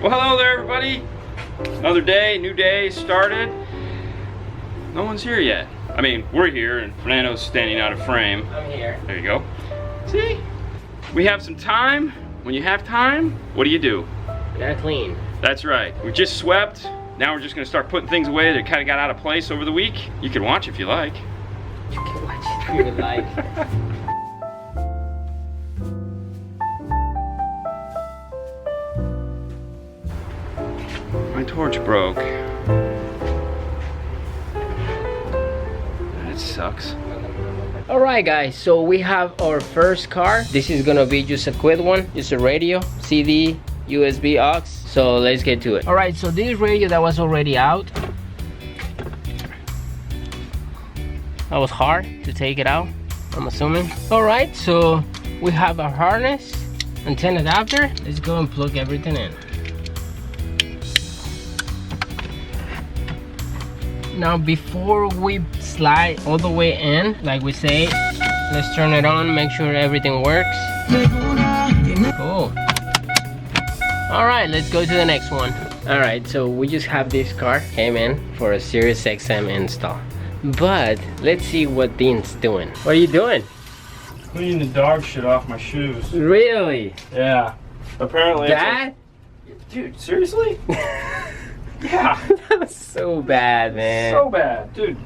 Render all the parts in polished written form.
Well, hello there, everybody. Another day, new day started. No one's here yet. I mean, we're here and Fernando's standing out of frame. I'm here. There you go. See? We have some time. When you have time, what do? You gotta clean. That's right. We just swept. Now we're just gonna start putting things away that kind of got out of place over the week. You can watch if you like. You can watch it if you would like. My torch broke. That sucks. Alright guys, so we have our first car. This is gonna be just a quick one. Just a radio, CD, USB aux. So let's get to it. Alright, so this radio that was already out. That was hard to take it out, I'm assuming. Alright, so we have a harness, antenna adapter. Let's go and plug everything in. Now before we slide all the way in, like we say, let's turn it on, make sure everything works. Cool. Alright, let's go to the next one. Alright, so we just have this car, came in for a Sirius XM install. But let's see what Dean's doing. What are you doing? Cleaning the dog shit off my shoes. Really? Yeah. Apparently. That? Dude, seriously? Yeah. That was so bad, man. So bad. Dude,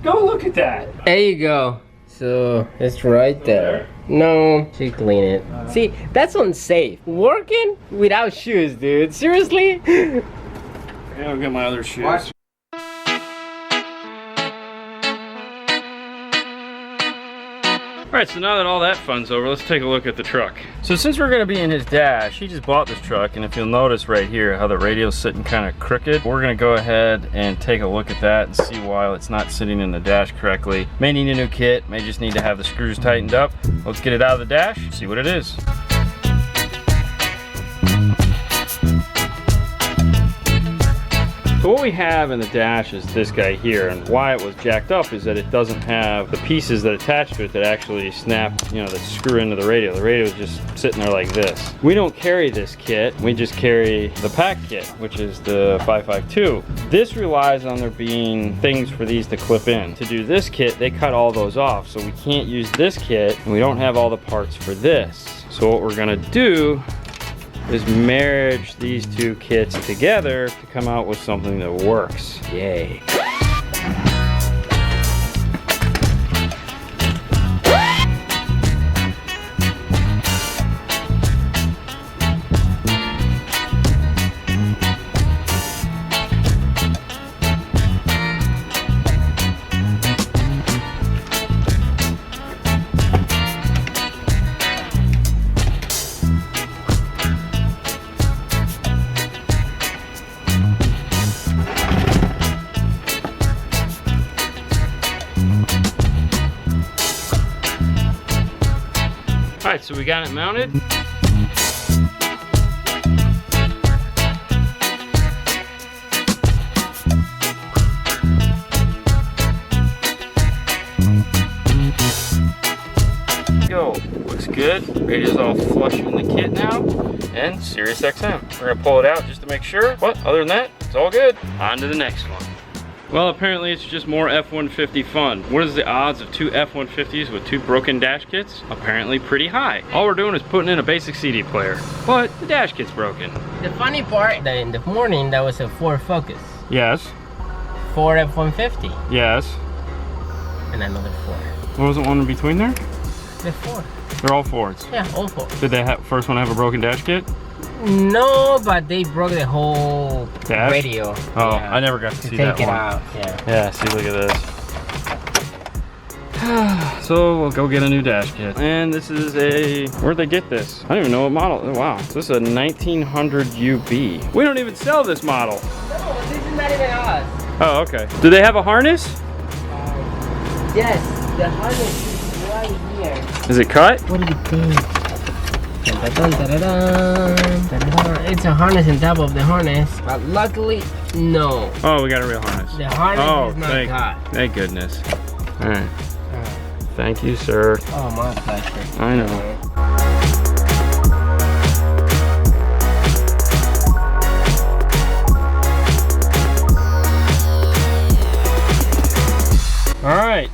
go look at that. There you go. So it's right there. No, she clean it. See, that's unsafe. Working without shoes, dude. Seriously? Yeah, I'll get my other shoes. Watch. Alright, so now that all that fun's over, let's take a look at the truck. So since we're gonna be in his dash, he just bought this truck, and if you'll notice right here how the radio's sitting kind of crooked, we're gonna go ahead and take a look at that and see why it's not sitting in the dash correctly. May need a new kit, may just need to have the screws tightened up. Let's get it out of the dash, see what it is. So what we have in the dash is this guy here, and why it was jacked up is that it doesn't have the pieces that attach to it that actually snap, you know, that screw into the radio. The radio is just sitting there like this. We don't carry this kit, we just carry the pack kit, which is the 552. This relies on there being things for these to clip in. To do this kit, they cut all those off, so we can't use this kit, and we don't have all the parts for this. So what we're gonna do is marriage these two kits together to come out with something that works. Yay. Alright, so we got it mounted. Go. Looks good. Radio's all flush in the kit now. And Sirius XM. We're gonna pull it out just to make sure. But other than that, it's all good. On to the next one. Well, apparently it's just more F-150 fun. What is the odds of two F-150s with two broken dash kits? Apparently pretty high. All we're doing is putting in a basic CD player, but the dash kit's broken. The funny part, that in the morning, that was a Ford Focus. Yes. Ford F-150. Yes. And another Ford. What was the one in between there? The Ford. They're all Fords. Yeah, all Ford. Did they have first one have a broken dash kit? No, but they broke the whole dash? Radio. Oh, yeah, I never got to see that take it one. out, yeah. Yeah, see, look at this. So we'll go get a new dash kit. And this is a, where'd they get this? I don't even know what model. Oh, wow, this is a 1900 UB. We don't even sell this model. No, this is not even us. Oh, okay. Do they have a harness? Yes, the harness is right here. Is it cut? What do you think? It's a harness on top of the harness, but luckily, no. Oh, we got a real harness. The harness is not cut. Thank goodness. All right. Thank you, sir. Oh, my pleasure. I know.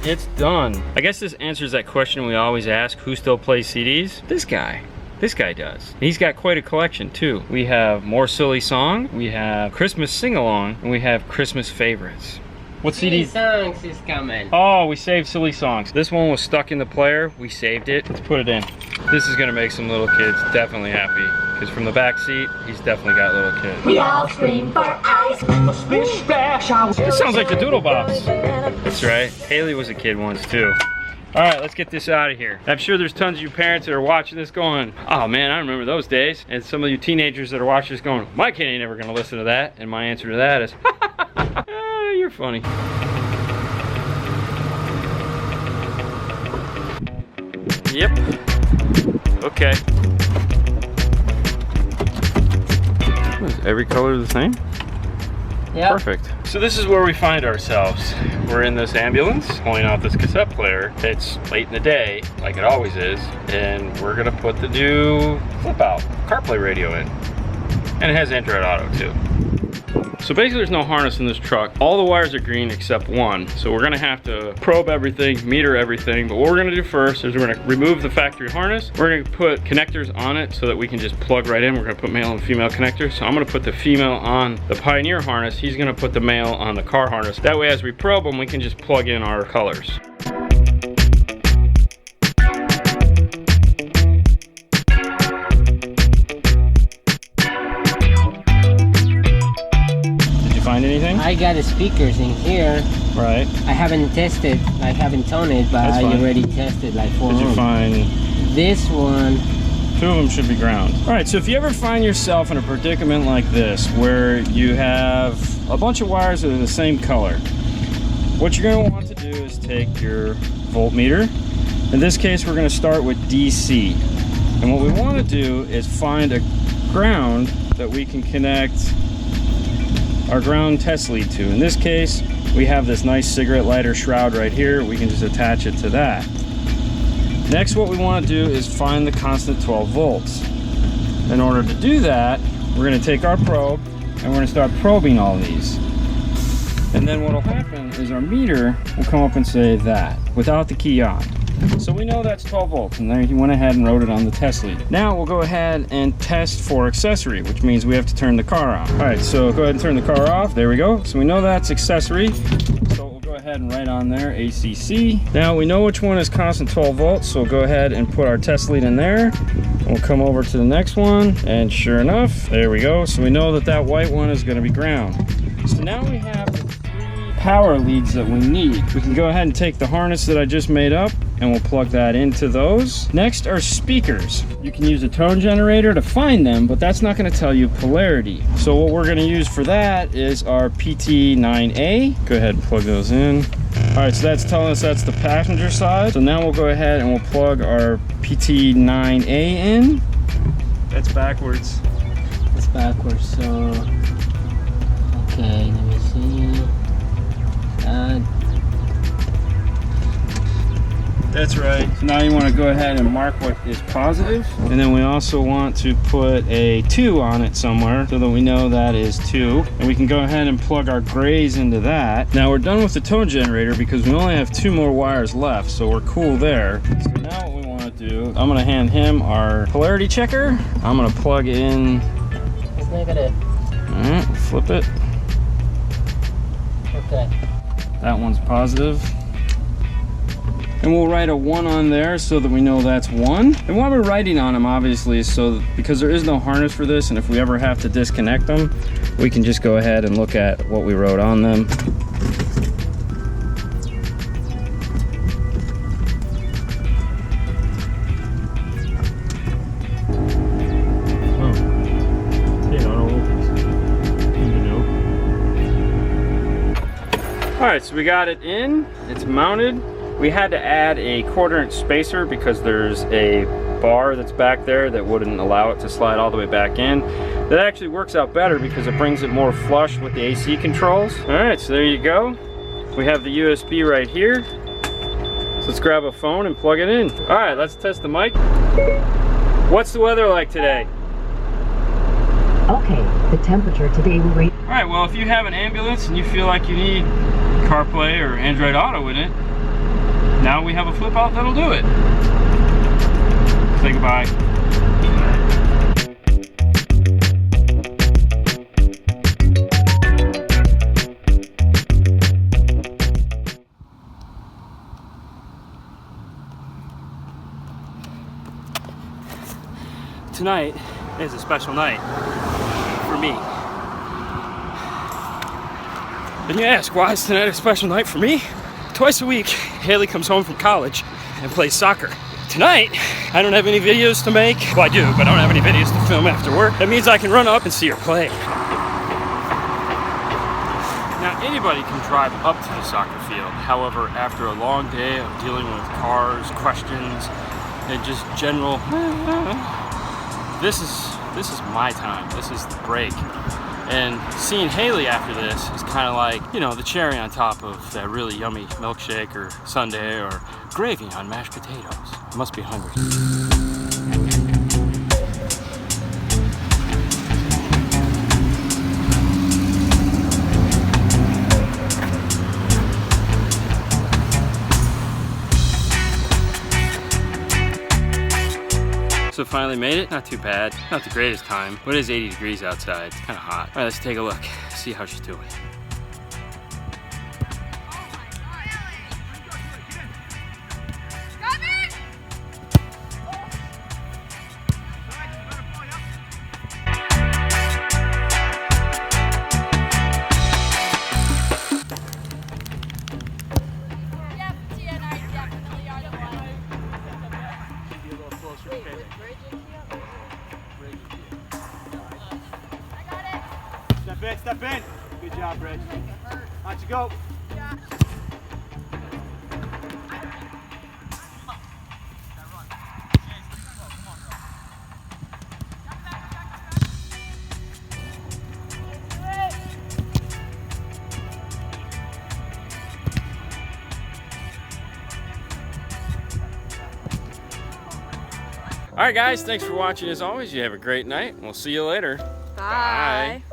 it's done. I guess this answers that question we always ask, who still plays CDs? This guy. This guy does. He's got quite a collection too. We have More Silly Song, we have Christmas Sing-Along, and we have Christmas Favorites. What Silly CDs? Songs is coming. Oh, we saved Silly Songs. This one was stuck in the player. We saved it. Let's put it in. This is gonna make some little kids definitely happy. Because from the back seat, he's definitely got little kids. We all scream for ice. This sounds like the Doodle Bops. That's right. Haley was a kid once too. All right, let's get this out of here. I'm sure there's tons of you parents that are watching this going, oh man, I remember those days. And some of you teenagers that are watching this going, my kid ain't never gonna listen to that. And my answer to that is, oh, you're funny. Yep. Okay. Is every color the same? Yeah. Perfect. So this is where we find ourselves. We're in this ambulance, pulling out this cassette player. It's late in the day, like it always is, and we're gonna put the new flip out Carplay radio in. And it has Android Auto too. So basically there's no harness in this truck. All the wires are green except one. So we're gonna have to probe everything, meter everything. But what we're gonna do first is we're gonna remove the factory harness. We're gonna put connectors on it so that we can just plug right in. We're gonna put male and female connectors. So I'm gonna put the female on the Pioneer harness. He's gonna put the male on the car harness. That way as we probe them, we can just plug in our colors. Find anything? I got the speakers in here. Right. I haven't tested, I haven't toned it, but I already tested like 4 Did you find? This one. 2 of them should be ground. All right, so if you ever find yourself in a predicament like this, where you have a bunch of wires that are the same color, what you're gonna want to do is take your voltmeter. In this case, we're gonna start with DC. And what we wanna do is find a ground that we can connect our ground test lead to. In this case, we have this nice cigarette lighter shroud right here. We can just attach it to that. Next, what we want to do is find the constant 12 volts. In order to do that, we're going to take our probe and we're going to start probing all these. And then what will happen is our meter will come up and say that without the key on. So we know that's 12 volts, and there he went ahead and wrote it on the test lead. Now we'll go ahead and test for accessory, which means we have to turn the car on. All right, so go ahead and turn the car off. There we go. So we know that's accessory. So we'll go ahead and write on there ACC. Now we know which one is constant 12 volts, so we'll go ahead and put our test lead in there. And we'll come over to the next one, and sure enough, there we go. So we know that that white one is going to be ground. So now we have the 3 power leads that we need. We can go ahead and take the harness that I just made up, and we'll plug that into those. Next are speakers. You can use a tone generator to find them, but that's not going to tell you polarity. So what we're going to use for that is our PT9A. Go ahead and plug those in. All right, so that's telling us that's the passenger side. So now we'll go ahead and we'll plug our PT9A in. That's backwards. It's backwards, so... Okay, let me see. That's right. So now you want to go ahead and mark what is positive. And then we also want to put a 2 on it somewhere so that we know that is 2. And we can go ahead and plug our grays into that. Now we're done with the tone generator because we only have 2 more wires left, so we're cool there. So now what we want to do, I'm going to hand him our polarity checker. I'm going to plug in. It's negative. All right, flip it. Okay. That one's positive. And we'll write a 1 on there so that we know that's 1. And why we're writing on them, obviously, is so because there is no harness for this, and if we ever have to disconnect them, we can just go ahead and look at what we wrote on them. All right, so we got it in, it's mounted. We had to add a 1/4" spacer because there's a bar that's back there that wouldn't allow it to slide all the way back in. That actually works out better because it brings it more flush with the AC controls. All right, so there you go. We have the USB right here. So let's grab a phone and plug it in. All right, let's test the mic. What's the weather like today? Okay, the temperature today will rate. All right, well, if you have an ambulance and you feel like you need CarPlay or Android Auto in it, Now we have a flip out that'll do it. Say goodbye. Tonight is a special night for me. And you ask, why is tonight a special night for me? Twice a week, Haley comes home from college and plays soccer. Tonight, I don't have any videos to make. Well, I do, but I don't have any videos to film after work. That means I can run up and see her play. Now, anybody can drive up to the soccer field. However, after a long day of dealing with cars, questions, and just general, this is my time. This is the break. And seeing Haley after this is kind of like, you know, the cherry on top of that really yummy milkshake or sundae or gravy on mashed potatoes. I must be hungry. So finally made it, not too bad, not the greatest time, but it is 80 degrees outside, it's kind of hot. All right, let's take a look, see how she's doing. Step in. Good job, Reg. Watch you go. All right, guys, thanks for watching. As always, you have a great night. We'll see you later. Bye.